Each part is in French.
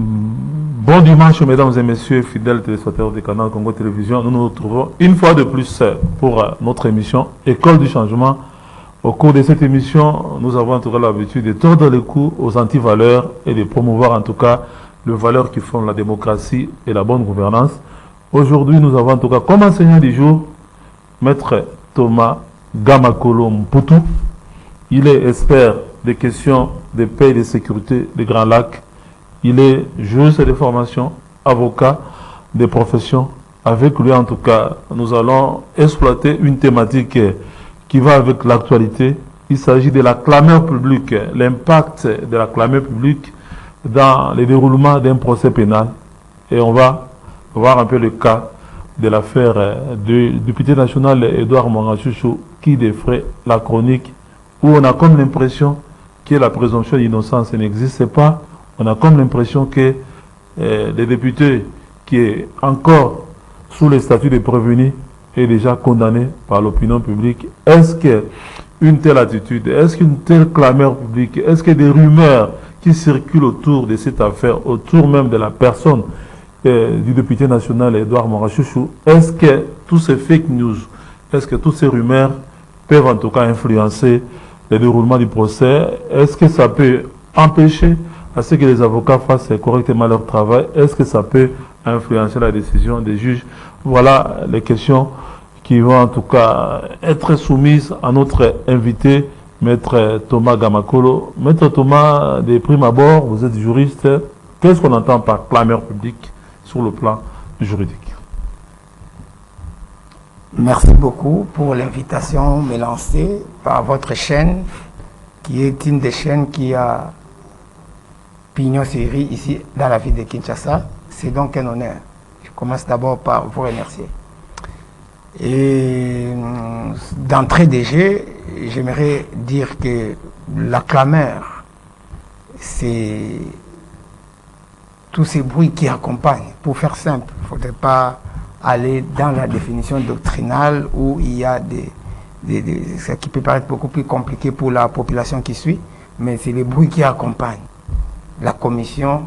Bon dimanche, mesdames et messieurs, fidèles téléspectateurs du canal Congo Télévision. Nous nous retrouvons une fois de plus pour notre émission École du Changement. Au cours de cette émission, nous avons en tout cas l'habitude de tordre le cou aux antivaleurs et de promouvoir en tout cas les valeurs qui font la démocratie et la bonne gouvernance. Aujourd'hui, nous avons en tout cas comme enseignant du jour Maître Thomas Gamakolo Mputu. Il est expert des questions de paix et de sécurité des Grands Lacs. Il est juriste de formation, avocat de profession. Avec lui, en tout cas, nous allons exploiter une thématique qui va avec l'actualité. Il s'agit de la clameur publique, l'impact de la clameur publique dans le déroulement d'un procès pénal. Et on va voir un peu le cas de l'affaire du député national Edouard Mangachouchou qui défraie la chronique, où on a comme l'impression que la présomption d'innocence n'existe pas. On a comme l'impression que le député qui est encore sous le statut de prévenu est déjà condamné par l'opinion publique. Est-ce qu'une telle attitude, est-ce qu'une telle clameur publique, est-ce que des rumeurs qui circulent autour de cette affaire, autour même de la personne du député national Edouard Mangachouchou, est-ce que tous ces fake news, est-ce que toutes ces rumeurs peuvent en tout cas influencer le déroulement du procès? Est-ce que ça peut empêcher à ce que les avocats fassent correctement leur travail? Est-ce que ça peut influencer la décision des juges? Voilà les questions qui vont en tout cas être soumises à notre invité, Maître Thomas Gamakolo. Maître Thomas, de prime abord, vous êtes juriste. Qu'est-ce qu'on entend par clameur publique sur le plan juridique? Merci beaucoup pour l'invitation me lancée par votre chaîne, qui est une des chaînes qui a pignon sur rue ici dans la ville de Kinshasa. C'est donc un honneur. Je commence d'abord par vous remercier. Et d'entrée de jeu, j'aimerais dire que la clameur, c'est tous ces bruits qui accompagnent. Pour faire simple, il ne faudrait pas aller dans la définition doctrinale où il y a ce qui peut paraître beaucoup plus compliqué pour la population qui suit, mais c'est les bruits qui accompagnent la commission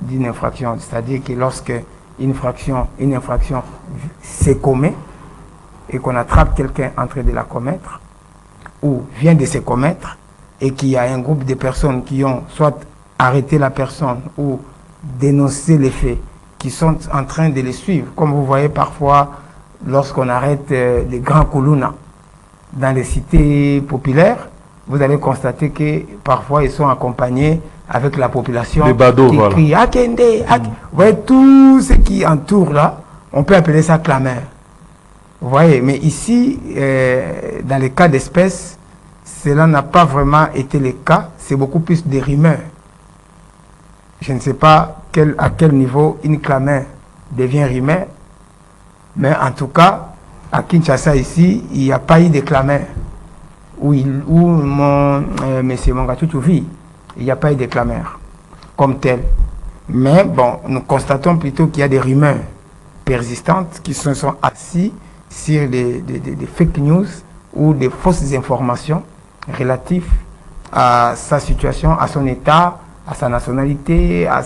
d'une infraction. C'est-à-dire que lorsque une infraction se commet et qu'on attrape quelqu'un en train de la commettre ou vient de se commettre et qu'il y a un groupe de personnes qui ont soit arrêté la personne ou dénoncé les faits, qui sont en train de les suivre, comme vous voyez parfois lorsqu'on arrête les grands Koulouna dans les cités populaires, vous allez constater que parfois ils sont accompagnés avec la population qui crie Akende, Akende. Vous voyez tout ce qui entoure là, on peut appeler ça clameur. Vous voyez, mais ici, dans les cas d'espèce, cela n'a pas vraiment été le cas, c'est beaucoup plus des rumeurs. Je ne sais pas à quel niveau une clameur devient rumeur, mais en tout cas, à Kinshasa ici, il n'y a pas eu de clameur. Où monsieur Mangachouchou vit, il n'y a pas eu de clameur comme tel. Mais bon, nous constatons plutôt qu'il y a des rumeurs persistantes qui se sont assises sur des fake news ou des fausses informations relatives à sa situation, à son état, à sa nationalité, à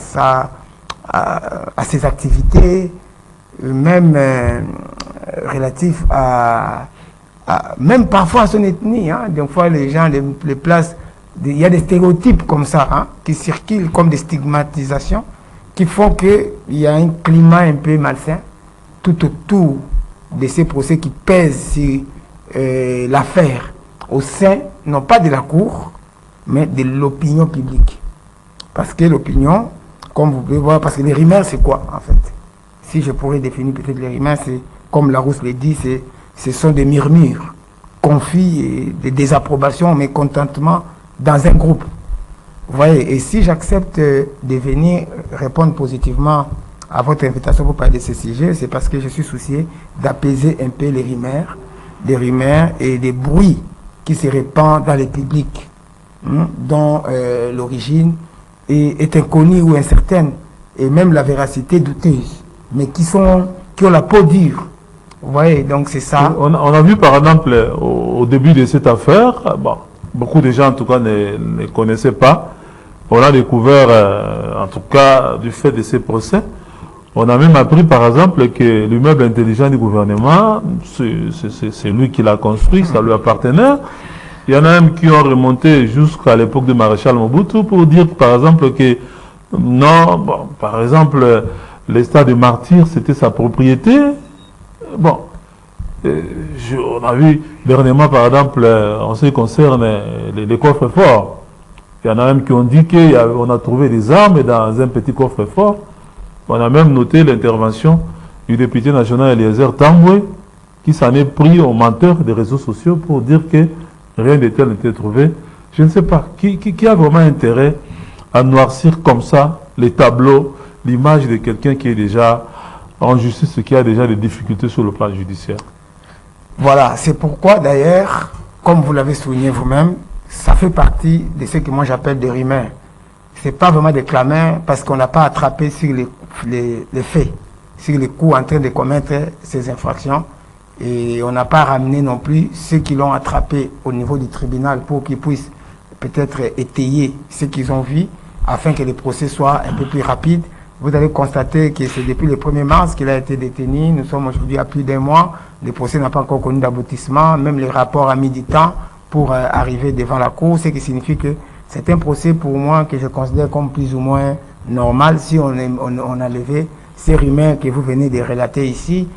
ses activités, même relatifs même parfois à son ethnie. Hein. Des fois, les gens les placent. Il y a des stéréotypes comme ça hein, qui circulent comme des stigmatisations qui font qu'il y a un climat un peu malsain tout autour de ces procès qui pèsent sur l'affaire au sein, non pas de la cour, mais de l'opinion publique. Parce que l'opinion, comme vous pouvez voir, parce que les rumeurs, c'est quoi en fait? Si je pourrais définir peut-être les rumeurs, c'est, comme Larousse le dit, ce sont des murmures, conflits, et des désapprobations, mécontentement dans un groupe. Vous voyez, et si j'accepte de venir répondre positivement à votre invitation pour parler de ce sujet, c'est parce que je suis soucié d'apaiser un peu les rumeurs, des rumeurs et des bruits qui se répandent dans le public, dont l'origine est inconnue ou incertaine, et même la véracité douteuse, mais qui ont la peau dure. Vous voyez, donc c'est ça. On a vu par exemple au début de cette affaire, bon, beaucoup de gens en tout cas ne connaissaient pas On a découvert, en tout cas, du fait de ces procès, on a même appris, par exemple, que l'immeuble intelligent du gouvernement, c'est lui qui l'a construit, ça lui appartenait. Il y en a même qui ont remonté jusqu'à l'époque de Maréchal Mobutu pour dire, par exemple, que non, bon, par exemple, le stade de Martyr, c'était sa propriété. Bon, on a vu dernièrement, par exemple, en ce qui concerne les coffres forts. Il y en a même qui ont dit qu'on a trouvé des armes dans un petit coffre-fort. On a même noté l'intervention du député national Eliezer Tambwe, qui s'en est pris aux menteurs des réseaux sociaux pour dire que rien de tel n'était trouvé. Je ne sais pas, qui a vraiment intérêt à noircir comme ça les tableaux, l'image de quelqu'un qui est déjà en justice, qui a déjà des difficultés sur le plan judiciaire. Voilà, c'est pourquoi d'ailleurs, comme vous l'avez souligné vous-même, ça fait partie de ce que moi j'appelle des rumeurs. Ce n'est pas vraiment des clameurs parce qu'on n'a pas attrapé sur les faits, sur les coups en train de commettre ces infractions. Et on n'a pas ramené non plus ceux qui l'ont attrapé au niveau du tribunal pour qu'ils puissent peut-être étayer ce qu'ils ont vu afin que le procès soit un peu plus rapide. Vous allez constater que c'est depuis le 1er mars qu'il a été détenu. Nous sommes aujourd'hui à plus d'un mois. Le procès n'a pas encore connu d'aboutissement. Même les rapports a mis du temps pour arriver devant la cour, ce qui signifie que c'est un procès pour moi que je considère comme plus ou moins normal si on a levé ces rumeurs que vous venez de relater ici.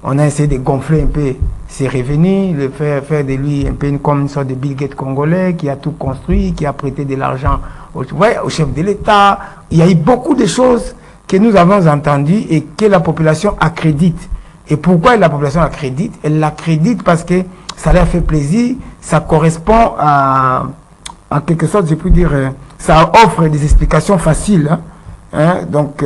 On a essayé de gonfler un peu ses revenus, faire de lui un peu comme une sorte de Bill Gates congolais qui a tout construit, qui a prêté de l'argent au chef de l'État. Il y a eu beaucoup de choses que nous avons entendues et que la population accrédite. Et pourquoi la population accrédite? Elle l'accrédite parce que ça leur fait plaisir, ça correspond à, en quelque sorte, je peux dire, ça offre des explications faciles, donc,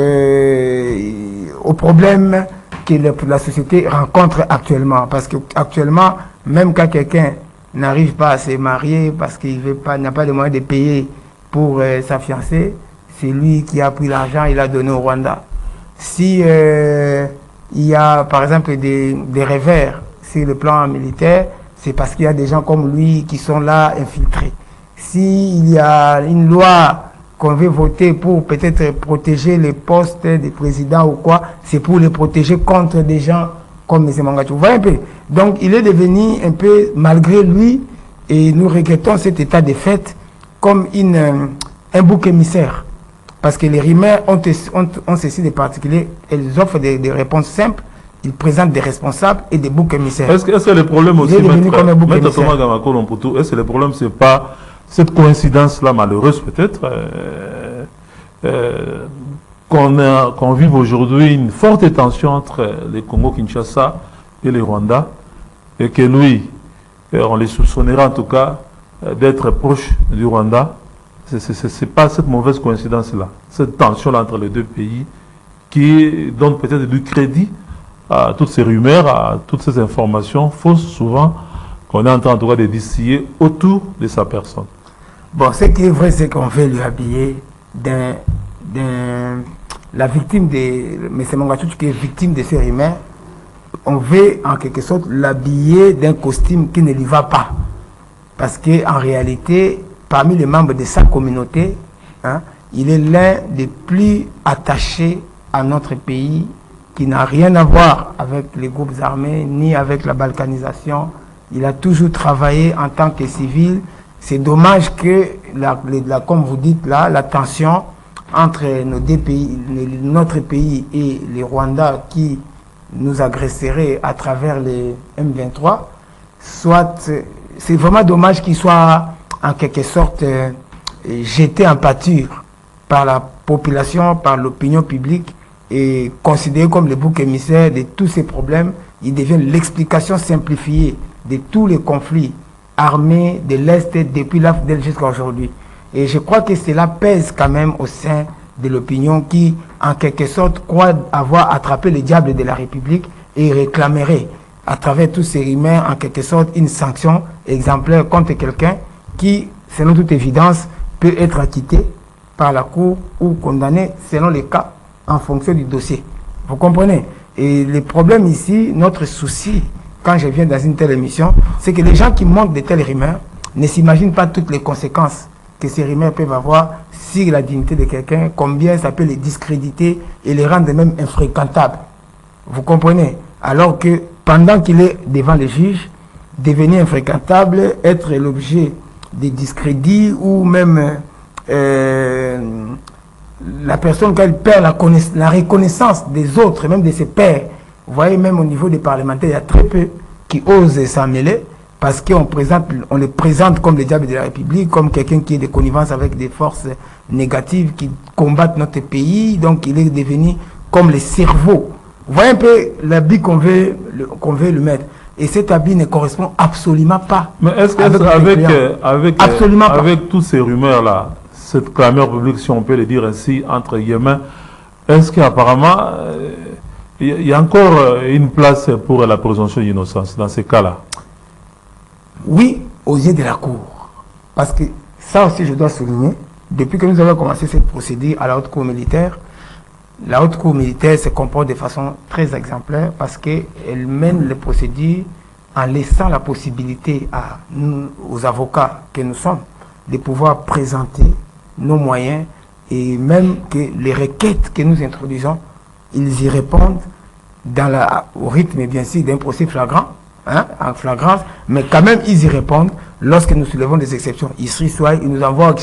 aux problèmes que la société rencontre actuellement. Parce qu'actuellement, même quand quelqu'un n'arrive pas à se marier parce qu'il n'a pas de moyens de payer pour sa fiancée, c'est lui qui a pris l'argent, il a donné au Rwanda. Si il y a, par exemple, des revers sur le plan militaire, c'est parce qu'il y a des gens comme lui qui sont là infiltrés. S'il y a une loi qu'on veut voter pour peut-être protéger les postes des présidents ou quoi, c'est pour les protéger contre des gens comme M. Mangachu. Vous voyez un peu? Donc il est devenu un peu, malgré lui, et nous regrettons cet état de fait, comme un bouc émissaire. Parce que les rumeurs ont ceci de particulier, elles offrent des réponses simples. Ils présentent des responsables et des boucs émissaires. Est-ce que le problème aussi, Maître Thomas, est-ce que le problème, c'est pas cette coïncidence-là malheureuse peut-être, qu'on vive aujourd'hui une forte tension entre les Congo-Kinshasa et les Rwanda, et que lui, on les soupçonnera en tout cas d'être proche du Rwanda. C'est pas cette mauvaise coïncidence-là, cette tension-là entre les deux pays qui donne peut-être du crédit à toutes ces rumeurs, à toutes ces informations fausses souvent qu'on est en train en tout cas de distiller autour de sa personne. Bon, ce qui est vrai, c'est qu'on veut lui habiller la victime de M. Mangachu, qui est victime de ces rumeurs. On veut en quelque sorte l'habiller d'un costume qui ne lui va pas. Parce qu'en réalité, parmi les membres de sa communauté, il est l'un des plus attachés à notre pays, qui n'a rien à voir avec les groupes armés, ni avec la balkanisation. Il a toujours travaillé en tant que civil. C'est dommage que, comme vous dites là, la tension entre nos deux pays, notre pays et les Rwandais qui nous agresseraient à travers les M23, c'est vraiment dommage qu'il soit en quelque sorte jeté en pâture par la population, par l'opinion publique, et considéré comme le bouc émissaire de tous ces problèmes. Il devient l'explication simplifiée de tous les conflits armés de l'Est depuis l'AFDEL jusqu'à aujourd'hui. Et je crois que cela pèse quand même au sein de l'opinion qui, en quelque sorte, croit avoir attrapé le diable de la République et réclamerait, à travers tous ces rumeurs, en quelque sorte, une sanction exemplaire contre quelqu'un qui, selon toute évidence, peut être acquitté par la Cour ou condamné selon les cas en fonction du dossier. Vous comprenez? Et le problème ici, notre souci, quand je viens dans une telle émission, c'est que les gens qui montrent de telles rumeurs ne s'imaginent pas toutes les conséquences que ces rumeurs peuvent avoir sur la dignité de quelqu'un, combien ça peut les discréditer et les rendre même infréquentables. Vous comprenez? Alors que pendant qu'il est devant les juges, devenir infréquentable, être l'objet des discrédits ou même la personne, quand elle perd la reconnaissance des autres, même de ses pairs. Vous voyez, même au niveau des parlementaires, il y a très peu qui osent s'en mêler parce qu'on les présente comme les diables de la République, comme quelqu'un qui est de connivence avec des forces négatives qui combattent notre pays. Donc il est devenu comme le cerveau. Vous voyez un peu l'habit qu'on veut le mettre. Et cet habit ne correspond absolument pas. Mais est-ce avec toutes ces rumeurs-là, cette clameur publique, si on peut le dire ainsi, entre guillemets, est-ce qu'apparemment, il y a encore une place pour la présomption d'innocence dans ces cas-là? Oui, aux yeux de la Cour. Parce que ça aussi, je dois souligner, depuis que nous avons commencé cette procédure à la Haute Cour militaire, la Haute Cour militaire se comporte de façon très exemplaire parce qu'elle mène les procédures en laissant la possibilité à nous, aux avocats que nous sommes, de pouvoir présenter nos moyens et même que les requêtes que nous introduisons, ils y répondent au rythme, bien sûr, d'un procès flagrant, en flagrance, mais quand même, ils y répondent lorsque nous soulevons des exceptions. Ici, soit ils nous envoient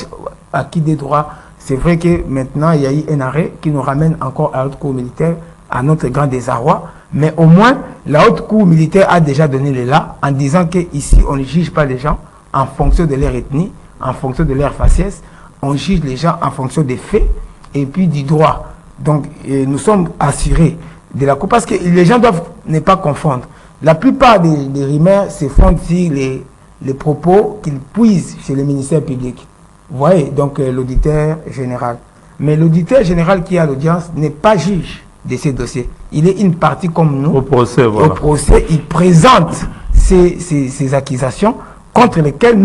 acquis des droits. C'est vrai que maintenant, il y a eu un arrêt qui nous ramène encore à la Haute Cour militaire, à notre grand désarroi, mais au moins, la Haute Cour militaire a déjà donné le là en disant qu'ici, on ne juge pas les gens en fonction de leur ethnie, en fonction de leur faciès, on juge les gens en fonction des faits et puis du droit. Donc, nous sommes assurés de la Cour parce que les gens doivent ne pas confondre. La plupart des rumeurs se fondent sur les propos qu'ils puisent chez le ministère public. Vous voyez, donc l'auditeur général. Mais l'auditeur général qui est à l'audience n'est pas juge de ces dossiers. Il est une partie comme nous. Au procès, voilà. Au procès, il présente ces accusations contre lesquelles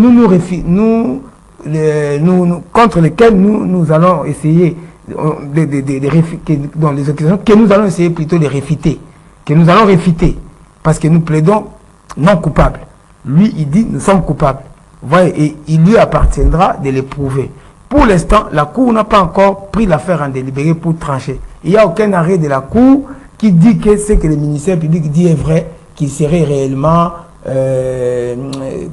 contre lesquelles nous allons essayer dans les accusations que nous allons essayer plutôt de réfuter, que nous allons réfuter, parce que nous plaidons non coupables. Lui, il dit nous sommes coupables. Voyez, et il lui appartiendra de les prouver. Pour l'instant, la Cour n'a pas encore pris l'affaire en délibéré pour trancher. Il n'y a aucun arrêt de la Cour qui dit que ce que le ministère public dit est vrai, qu'il serait réellement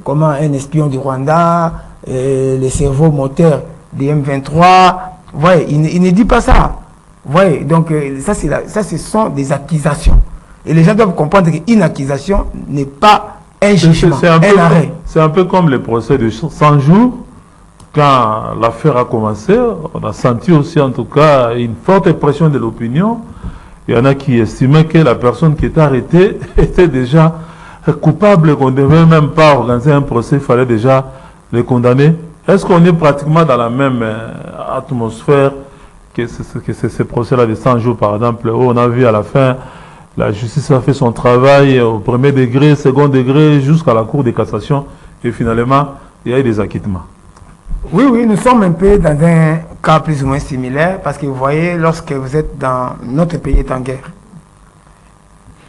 comment un espion du Rwanda, le cerveau moteur des M23. Voyez, il ne dit pas ça. Voyez, donc ça, ce sont des accusations. Et les gens doivent comprendre qu'une accusation n'est pas un jugement, un arrêt. C'est un peu comme le procès de 100 jours. Quand l'affaire a commencé, on a senti aussi en tout cas une forte pression de l'opinion. Il y en a qui estimaient que la personne qui était arrêtée était déjà coupable, qu'on ne devait même pas organiser un procès, il fallait déjà les condamner. Est-ce qu'on est pratiquement dans la même atmosphère que ce procès-là de 100 jours, par exemple, où on a vu à la fin, la justice a fait son travail au premier degré, second degré, jusqu'à la Cour de cassation, et finalement, il y a eu des acquittements. Oui, nous sommes un peu dans un cas plus ou moins similaire, parce que vous voyez, lorsque vous êtes dans notre pays est en guerre,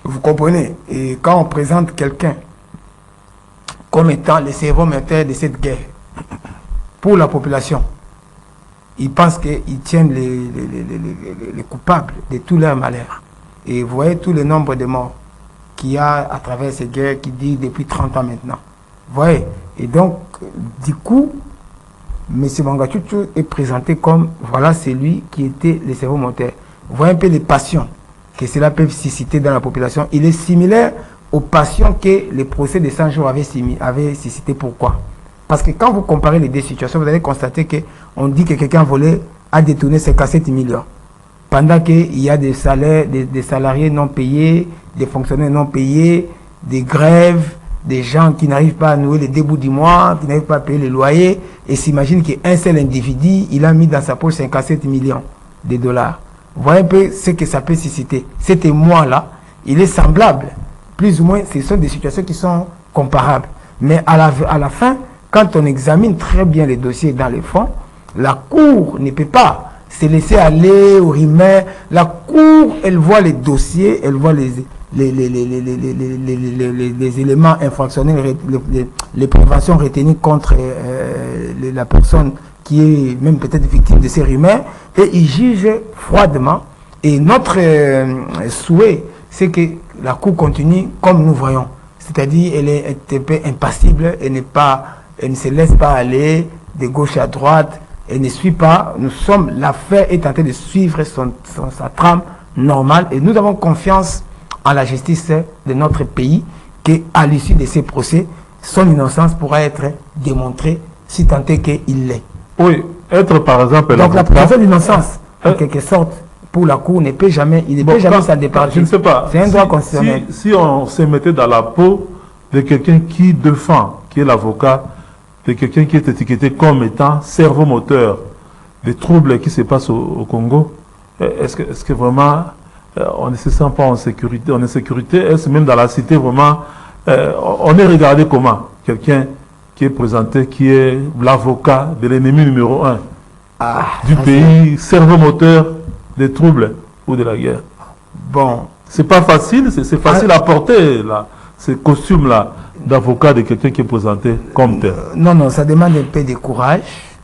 vous comprenez, et quand on présente quelqu'un comme étant le cerveau moteur de cette guerre, pour la population, ils pensent qu'ils tiennent les coupables de tous leurs malheurs. Et vous voyez tout le nombre de morts qu'il y a à travers ces guerres qui dit depuis 30 ans maintenant. Vous voyez. Et donc, du coup, M. Mangatutu est présenté comme, voilà, c'est lui qui était le cerveau moteur. Vous voyez un peu les passions que cela peut susciter dans la population. Il est similaire aux passions que les procès de 100 jours avaient suscité. Pourquoi? Parce que quand vous comparez les deux situations, vous allez constater qu'on dit que quelqu'un a détourné 57 millions. Pendant qu'il y a des salaires, des salariés non payés, des fonctionnaires non payés, des grèves, des gens qui n'arrivent pas à nouer les débuts du mois, qui n'arrivent pas à payer les loyers, et s'imagine qu'un seul individu, il a mis dans sa poche 57 millions de dollars. Vous voyez un peu ce que ça peut susciter. Cet émoi-là, il est semblable. Plus ou moins, ce sont des situations qui sont comparables. Mais à la fin, quand on examine très bien les dossiers dans les fonds, la Cour ne peut pas se laisser aller aux rumeurs. La Cour, elle voit les dossiers, elle voit les éléments infractionnels, les préventions retenues contre la personne qui est même peut-être victime de ces rumeurs, et il juge froidement. Et notre souhait, c'est que la Cour continue comme nous voyons. C'est-à-dire, elle est un peu impassible, elle ne se laisse pas aller de gauche à droite, elle ne suit pas. L'affaire est en train de suivre sa trame normale, et nous avons confiance en la justice de notre pays, qu'à l'issue de ces procès, son innocence pourra être démontrée, si tant est qu'il l'est. Oui, être par exemple... Donc la présomption d'innocence, en quelque sorte, pour la Cour, il ne peut jamais s'en départir. Je ne sais pas. C'est un droit constitutionnel. Si on se mettait dans la peau de quelqu'un qui défend, qui est l'avocat, de quelqu'un qui est étiqueté comme étant cerveau-moteur des troubles qui se passent au Congo, est-ce que vraiment on ne se sent pas en sécurité? On est en sécurité? Est-ce même dans la cité vraiment on est regardé comment? Quelqu'un qui est présenté, qui est l'avocat de l'ennemi numéro 1 du pays, cerveau-moteur des troubles ou de la guerre. Bon. C'est pas facile, c'est facile à porter là, ces costumes-là d'avocat de quelqu'un qui est présenté comme tel. Non, ça demande un peu de courage,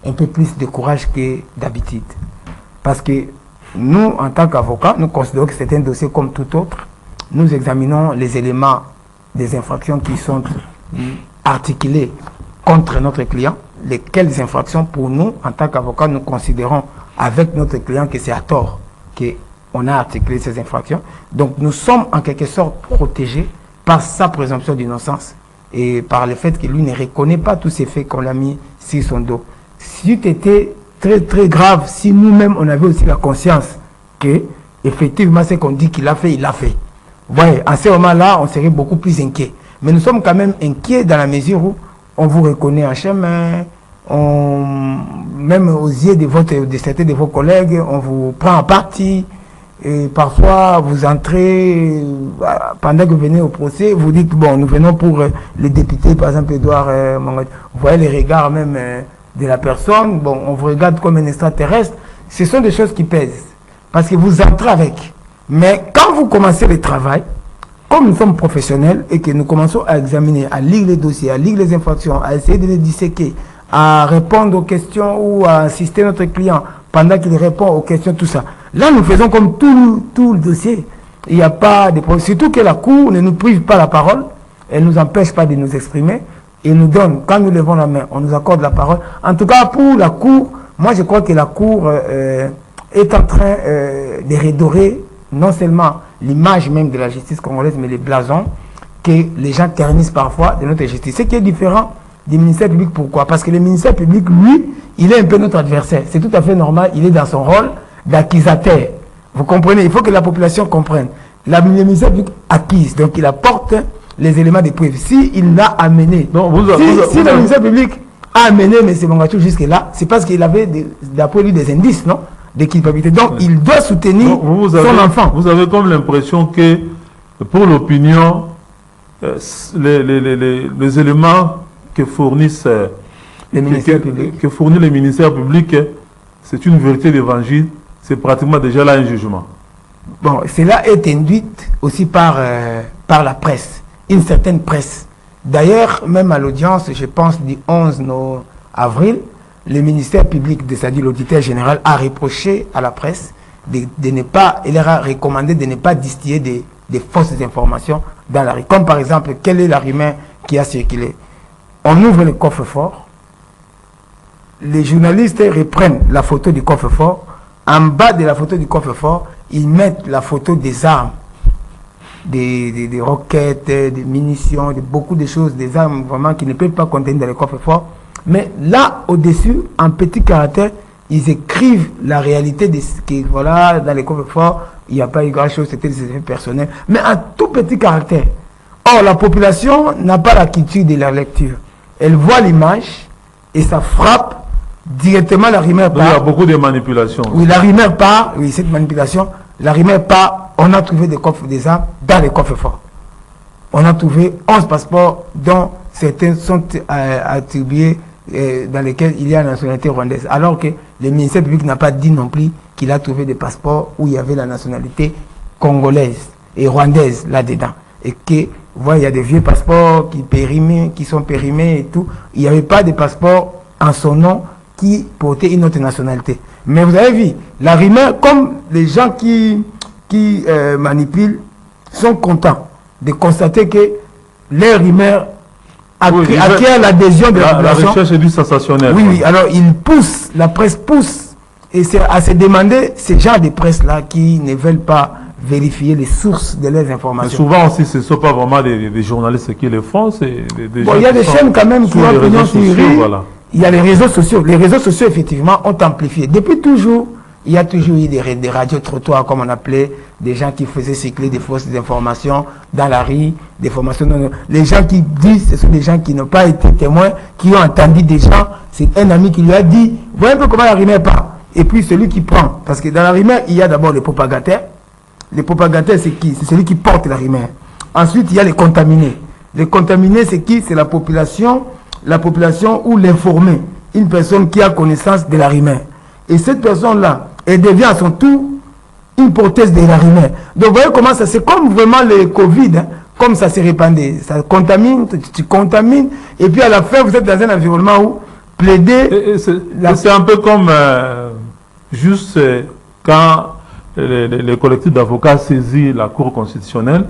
un peu plus de courage que d'habitude. Parce que nous, en tant qu'avocats, nous considérons que c'est un dossier comme tout autre. Nous examinons les éléments des infractions qui sont articulées contre notre client. Lesquelles infractions, pour nous, en tant qu'avocats, nous considérons avec notre client que c'est à tort qu'on a articulé ces infractions. Donc nous sommes en quelque sorte protégés par sa présomption d'innocence et par le fait que lui ne reconnaît pas tous ces faits qu'on a mis sur son dos. Si c'était très très grave, si nous-mêmes on avait aussi la conscience que effectivement ce qu'on dit qu'il a fait, il l'a fait. Ouais, en ce moment-là, on serait beaucoup plus inquiet. Mais nous sommes quand même inquiets dans la mesure où on vous reconnaît en chemin, même aux yeux de certains de vos collègues, on vous prend en partie. Et parfois, vous entrez, pendant que vous venez au procès, vous dites, bon, nous venons pour les députés, par exemple, Edouard Mongote. Vous voyez les regards même de la personne, bon, on vous regarde comme un extraterrestre. Ce sont des choses qui pèsent, parce que vous entrez avec. Mais quand vous commencez le travail, comme nous sommes professionnels et que nous commençons à examiner, à lire les dossiers, à lire les infractions, à essayer de les disséquer, à répondre aux questions ou à assister notre client pendant qu'il répond aux questions, tout ça. Là, nous faisons comme tout le dossier. Il n'y a pas de problème. Surtout que la Cour ne nous prive pas la parole, elle ne nous empêche pas de nous exprimer et nous donne, quand nous levons la main, on nous accorde la parole. En tout cas, pour la Cour, moi je crois que la Cour est en train de redorer non seulement l'image même de la justice congolaise, mais les blasons que les gens ternissent parfois de notre justice. Ce qui est différent du ministère public, pourquoi? Parce que le ministère public, lui, il est un peu notre adversaire. C'est tout à fait normal, il est dans son rôle d'accusateur. Vous comprenez? Il faut que la population comprenne. Le ministère public accuse, donc il apporte les éléments de preuve. S'il l'a amené, si le ministère public a amené M. Mongachou jusque-là, c'est parce qu'il avait, d'après lui, des indices, non? De culpabilité. Donc il doit soutenir son enfant. Vous avez comme l'impression que pour l'opinion, les éléments que fournissent les ministères publics, c'est une vérité d'évangile, c'est pratiquement déjà là un jugement. Bon, cela est induit aussi par la presse, une certaine presse. D'ailleurs, même à l'audience, je pense, du 11 avril, le ministère public, c'est-à-dire l'auditeur général, a reproché à la presse de ne pas, il leur a recommandé de ne pas distiller des fausses informations dans la rue. Comme par exemple, quelle est la rumeur qui a circulé? On ouvre le coffre-fort, les journalistes reprennent la photo du coffre-fort. En bas de la photo du coffre-fort, ils mettent la photo des armes, des roquettes, des munitions, beaucoup de choses, des armes vraiment qui ne peuvent pas contenir dans le coffre-fort. Mais là, au-dessus, en petit caractère, ils écrivent la réalité de ce que, voilà, dans les coffres-forts, il n'y a pas eu grand-chose, c'était des effets personnels. Mais en tout petit caractère. Or, la population n'a pas la culture de la lecture. Elle voit l'image et ça frappe directement la rumeur part. Il y a beaucoup de manipulations. Oui, la rumeur part, oui, cette manipulation, la rumeur part, on a trouvé des armes dans les coffres-forts. On a trouvé 11 passeports dont certains sont attribués dans lesquels il y a la nationalité rwandaise. Alors que le ministère public n'a pas dit non plus qu'il a trouvé des passeports où il y avait la nationalité congolaise et rwandaise là-dedans. Et que, voilà, il y a des vieux passeports qui sont périmés et tout. Il n'y avait pas de passeports en son nom qui portait une autre nationalité. Mais vous avez vu, la rumeur, comme les gens qui manipulent, sont contents de constater que les rumeurs acquièrent l'adhésion de la population. La recherche est du sensationnel. Oui, oui, alors ils poussent, la presse pousse, et c'est à se demander ces gens de presse-là qui ne veulent pas vérifier les sources de leurs informations. Mais souvent aussi, ce ne sont pas vraiment des journalistes qui le font, c'est des gens il y a des chaînes quand même qui ont opinion sur voilà. Il y a les réseaux sociaux. Les réseaux sociaux, effectivement, ont amplifié. Depuis toujours, il y a toujours eu des radios-trottoirs, comme on appelait, des gens qui faisaient cycler des fausses informations dans la rue, des formations. Les gens qui disent, ce sont des gens qui n'ont pas été témoins, qui ont entendu des gens. C'est un ami qui lui a dit, voyez un peu comment la rumeur part. Et puis celui qui prend. Parce que dans la rumeur, il y a d'abord les propagateurs. Les propagateurs, c'est qui? C'est celui qui porte la rumeur. Ensuite, il y a les contaminés. Les contaminés, c'est qui? C'est la population ou l'informé. Une personne qui a connaissance de la rumeur. Et cette personne-là, elle devient à son tour une porteuse de la rumeur. Donc, vous voyez comment ça, c'est comme vraiment le Covid, hein, comme ça s'est répandu. Ça contamine, tu contamines, et puis à la fin, vous êtes dans un environnement où plaider... C'est un peu comme juste quand les collectifs d'avocats saisissent la Cour constitutionnelle,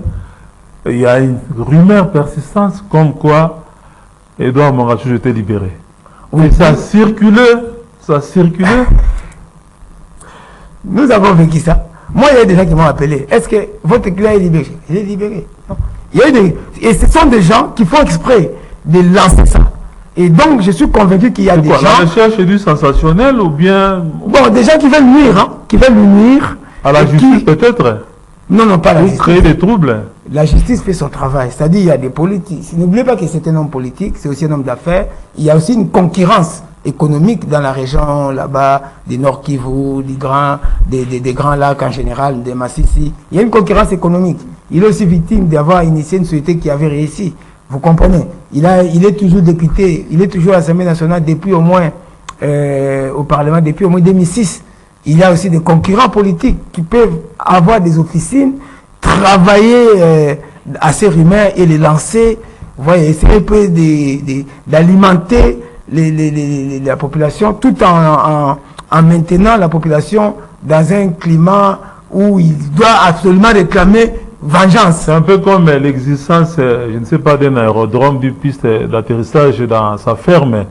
il y a une rumeur persistante comme quoi Edouard Mongachu était libéré. Oui, et ça circulait. Nous avons vécu ça. Moi, il y a des gens qui m'ont appelé. Est-ce que votre client est libéré? Il est libéré. Non. Il y a et ce sont des gens qui font exprès de lancer ça. Et donc, je suis convaincu qu'il y a des gens... La recherche est du sensationnel ou bien... Bon, des gens qui veulent nuire, hein, qui veulent nuire. À la justice, peut-être? Non, pas la justice. Pour créer des troubles. La justice fait son travail. C'est-à-dire, il y a des politiques. N'oubliez pas que c'est un homme politique, c'est aussi un homme d'affaires. Il y a aussi une concurrence économique dans la région là-bas, du Nord Kivu, des grands lacs en général, des Massissi. Il y a une concurrence économique. Il est aussi victime d'avoir initié une société qui avait réussi. Vous comprenez? Il est toujours député, il est toujours à l'Assemblée nationale depuis au moins, au Parlement, depuis au moins 2006. Il y a aussi des concurrents politiques qui peuvent avoir des officines, travailler à ces rumeurs et les lancer. Vous voyez, essayer un peu d'alimenter la population tout en maintenant la population dans un climat où il doit absolument réclamer vengeance. C'est un peu comme l'existence, je ne sais pas, d'un aérodrome, d'une piste d'atterrissage dans sa ferme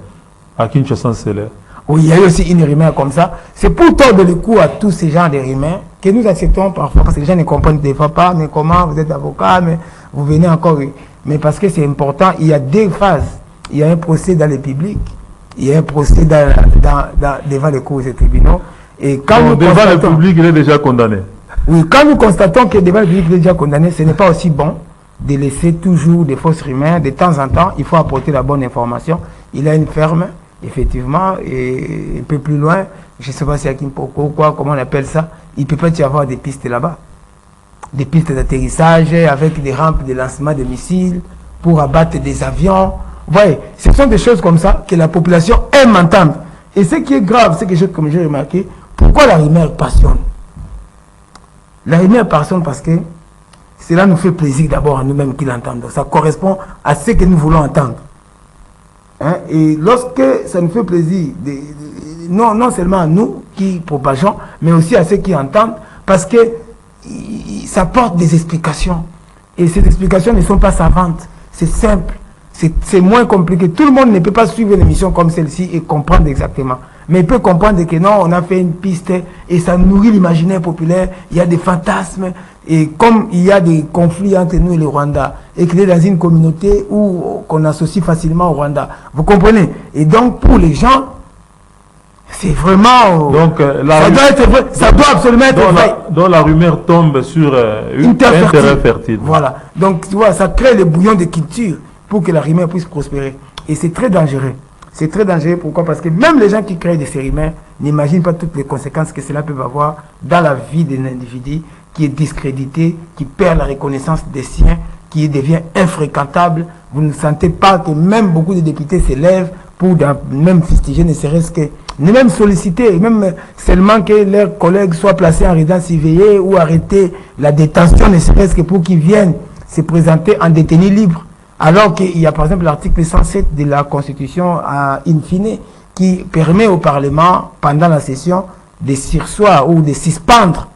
à Kinshasa-Sele. Oui, il y a eu aussi une rumeur comme ça. C'est pour tordre le cou à tous ces gens de rumeurs que nous acceptons parfois, parce que les gens ne comprennent des fois pas, mais comment vous êtes avocat, mais vous venez encore. Mais parce que c'est important, il y a deux phases. Il y a un procès dans le public, il y a un procès devant les cours et tribunaux. Et quand devant le public, il est déjà condamné. Oui, quand nous constatons que devant le public, il est déjà condamné, ce n'est pas aussi bon de laisser toujours des fausses rumeurs. De temps en temps, il faut apporter la bonne information. Il a une ferme, effectivement, et un peu plus loin, je ne sais pas si à Kimpoko ou quoi, comment on appelle ça, il peut pas y avoir des pistes là-bas. Des pistes d'atterrissage avec des rampes de lancement de missiles pour abattre des avions. Vous voyez, ce sont des choses comme ça que la population aime entendre. Et ce qui est grave, c'est quelque chose comme j'ai remarqué, pourquoi la rumeur passionne? La rumeur passionne parce que cela nous fait plaisir d'abord à nous-mêmes qui l'entendons. Ça correspond à ce que nous voulons entendre. Hein? Et lorsque ça nous fait plaisir, non seulement à nous qui propageons, mais aussi à ceux qui entendent, parce que ça porte des explications. Et ces explications ne sont pas savantes. C'est simple. C'est moins compliqué. Tout le monde ne peut pas suivre une émission comme celle-ci et comprendre exactement. Mais il peut comprendre que non, on a fait une piste et ça nourrit l'imaginaire populaire. Il y a des fantasmes. Et comme il y a des conflits entre nous et le Rwanda, et qu'il est dans une communauté où qu'on associe facilement au Rwanda. Vous comprenez? Et donc, pour les gens, c'est vraiment... Donc, ça doit absolument être vrai. Donc la rumeur tombe sur une terre fertile. Voilà. Donc, tu vois, ça crée le bouillon de culture pour que la rumeur puisse prospérer. Et c'est très dangereux. C'est très dangereux. Pourquoi? Parce que même les gens qui créent des ces rumeurs n'imaginent pas toutes les conséquences que cela peut avoir dans la vie d'un individu qui est discrédité, qui perd la reconnaissance des siens, qui devient infréquentable. Vous ne sentez pas que même beaucoup de députés s'élèvent pour même fustiger, ne serait-ce que, ne même solliciter, même seulement que leurs collègues soient placés en résidence surveillée ou arrêter la détention, ne serait-ce que pour qu'ils viennent se présenter en détenu libre. Alors qu'il y a par exemple l'article 107 de la Constitution in fine qui permet au Parlement, pendant la session, de surseoir ou de suspendre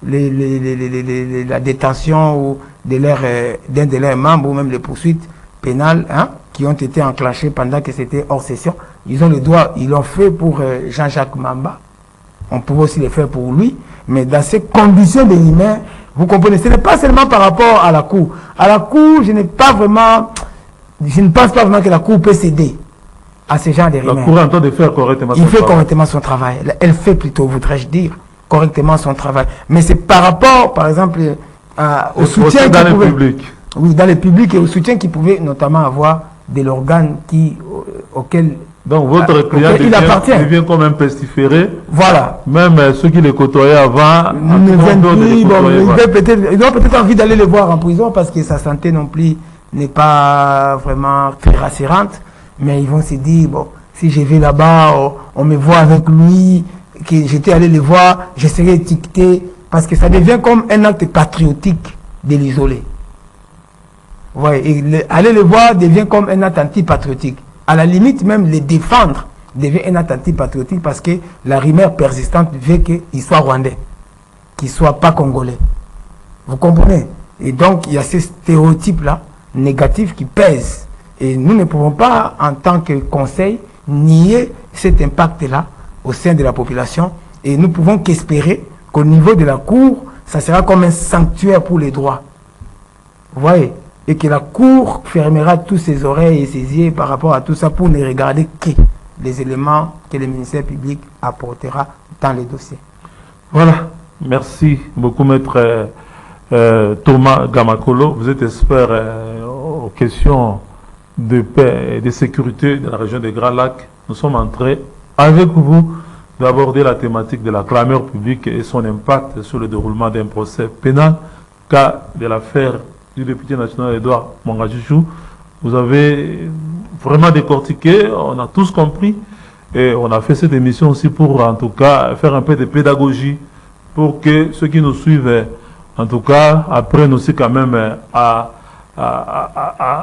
la détention ou d'un de leurs membres ou même les poursuites pénales qui ont été enclenchées pendant que c'était hors session. Ils ont le droit, ils l'ont fait pour Jean-Jacques Mamba. On pouvait aussi le faire pour lui, mais dans ces conditions de l'humain, vous comprenez, ce n'est pas seulement par rapport à la Cour. À la Cour, je ne pense pas vraiment que la Cour peut céder à ce genre de La Cour est en train de faire correctement son travail. Il fait correctement son travail. Elle fait plutôt, voudrais-je dire, correctement son travail. Mais c'est par rapport, par exemple, au soutien dans le public. Oui, dans le public et au soutien qu'il pouvait notamment avoir de l'organe auquel donc votre client devient comme un pestiféré. Voilà. Même ceux qui les côtoyaient avant ne viennent plus. Ils ont peut-être envie d'aller le voir en prison parce que sa santé non plus n'est pas vraiment très rassurante. Mais ils vont se dire, bon, si je vais là-bas, on me voit avec lui, que j'étais allé le voir, je serai étiqueté. Parce que ça devient comme un acte patriotique de l'isoler. Ouais, et aller le voir devient comme un acte antipatriotique. À la limite, même le défendre devient un acte antipatriotique parce que la rumeur persistante veut qu'il soit rwandais, qu'il ne soit pas congolais. Vous comprenez? Et donc, il y a ces stéréotypes-là, négatifs, qui pèsent. Et nous ne pouvons pas, en tant que conseil, nier cet impact-là au sein de la population. Et nous pouvons qu'espérer qu'au niveau de la Cour, ça sera comme un sanctuaire pour les droits. Vous voyez? Et que la Cour fermera tous ses oreilles et ses yeux par rapport à tout ça pour ne regarder que les éléments que le ministère public apportera dans les dossiers. Voilà. Merci beaucoup, maître Thomas Gamakolo. Vous êtes expert aux questions de paix et de sécurité de la région des Grands Lacs. Nous sommes en train, avec vous, d'aborder la thématique de la clameur publique et son impact sur le déroulement d'un procès pénal, cas de l'affaire du député national Edouard Mwangajuju. Vous avez vraiment décortiqué, on a tous compris, et on a fait cette émission aussi pour, en tout cas, faire un peu de pédagogie, pour que ceux qui nous suivent, en tout cas, apprennent aussi quand même à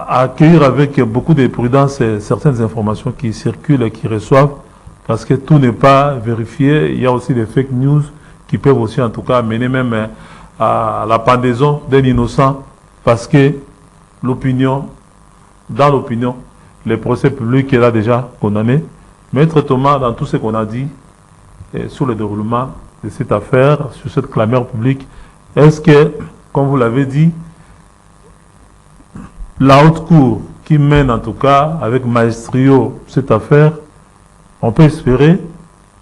accueillir avec beaucoup de prudence certaines informations qui circulent et qui reçoivent, parce que tout n'est pas vérifié. Il y a aussi des fake news qui peuvent aussi, en tout cas, mener même à la pendaison d'un innocent, parce que l'opinion, dans l'opinion, le procès public est là déjà condamné. Maître Thomas, dans tout ce qu'on a dit sur le déroulement de cette affaire, sur cette clameur publique, est-ce que, comme vous l'avez dit, la haute cour qui mène en tout cas avec maestrio cette affaire, on peut espérer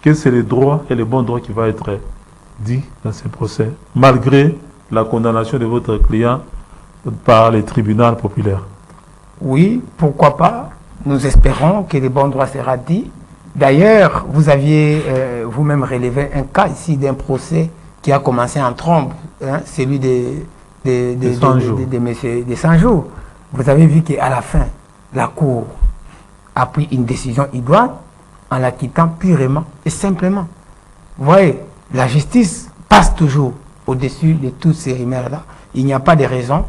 que c'est le droit et le bon droit qui va être dit dans ce procès, malgré la condamnation de votre client par les tribunaux populaires? Oui, pourquoi pas. Nous espérons que le bon droit sera dit. D'ailleurs, vous aviez vous-même relevé un cas ici d'un procès qui a commencé en trombe, celui des 100 jours. Vous avez vu qu'à la fin, la Cour a pris une décision idoine en la quittant purement et simplement. Vous voyez, la justice passe toujours au-dessus de toutes ces rumeurs-là. Il n'y a pas de raison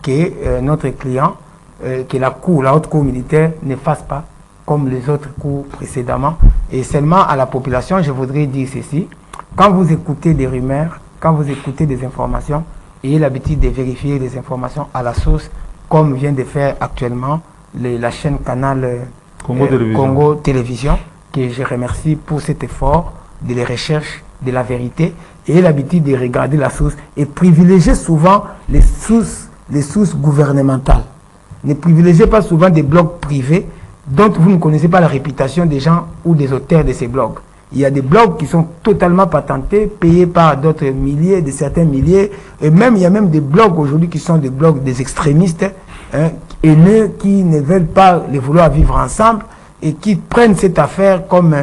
que notre client, que la haute cour militaire ne fasse pas comme les autres cours précédemment. Et seulement à la population, je voudrais dire ceci. Quand vous écoutez des rumeurs, quand vous écoutez des informations, ayez l'habitude de vérifier les informations à la source, comme vient de faire actuellement la chaîne Canal Congo Télévision, que je remercie pour cet effort de la recherche de la vérité. Ayez l'habitude de regarder la source et privilégiez souvent les sources gouvernementales. Ne privilégiez pas souvent des blogs privés dont vous ne connaissez pas la réputation des gens ou des auteurs de ces blogs. Il y a des blogs qui sont totalement patentés, payés par d'autres milliers, de certains milliers. Et même, il y a même des blogs aujourd'hui qui sont des blogs des extrémistes, haineux, qui ne veulent pas les vouloir vivre ensemble et qui prennent cette affaire comme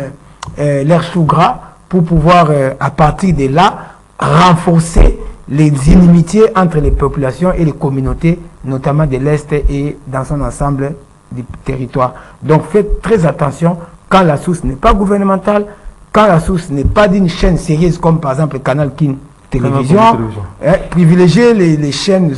leur chou gras pour pouvoir, à partir de là, renforcer les inimitiés entre les populations et les communautés, notamment de l'Est et dans son ensemble du territoire. Donc faites très attention quand la source n'est pas gouvernementale, quand la source n'est pas d'une chaîne sérieuse comme par exemple Canal Kin Télévision, privilégiez les chaînes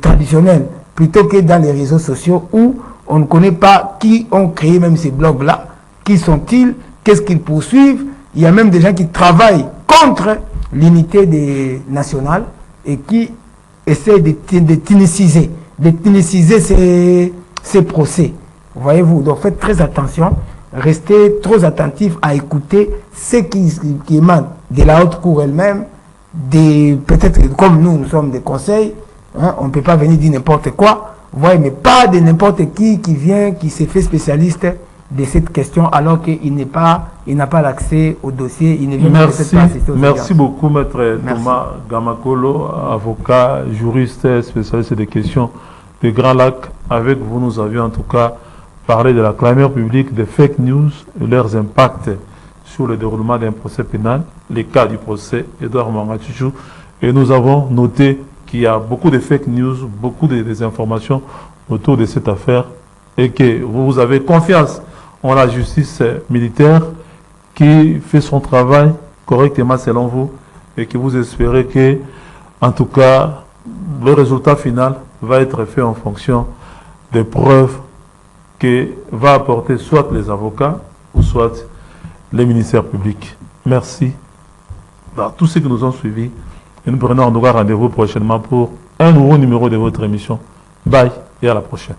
traditionnelles plutôt que dans les réseaux sociaux où on ne connaît pas qui ont créé même ces blogs-là, Qui sont-ils? Qu'est-ce qu'ils poursuivent? Il y a même des gens qui travaillent contre l'unité nationale et qui essaient de tiniciser ces procès. Voyez-vous, donc faites très attention, restez trop attentifs à écouter ce qui émane de la haute cour elle-même, peut-être comme nous sommes des conseils, hein, on ne peut pas venir dire n'importe quoi, vous voyez, mais pas de n'importe qui vient, qui s'est fait spécialiste de cette question alors qu'il n'a pas l'accès au dossier, il ne vient pas assister aux Merci audiences. beaucoup, maître Thomas Gamakolo, avocat, juriste, spécialiste des questions de Grand Lac. Avec vous, nous avions en tout cas parlé de la clameur publique, des fake news et leurs impacts sur le déroulement d'un procès pénal, les cas du procès Edouard Mangatichou. Et nous avons noté qu'il y a beaucoup de fake news, beaucoup de désinformations autour de cette affaire et que vous avez confiance en la justice militaire qui fait son travail correctement selon vous et que vous espérez que, en tout cas, le résultat final va être fait en fonction des preuves que va apporter soit les avocats ou soit les ministères publics. Merci à tous ceux qui nous ont suivis et nous prenons en tout cas rendez-vous prochainement pour un nouveau numéro de votre émission. Bye et à la prochaine.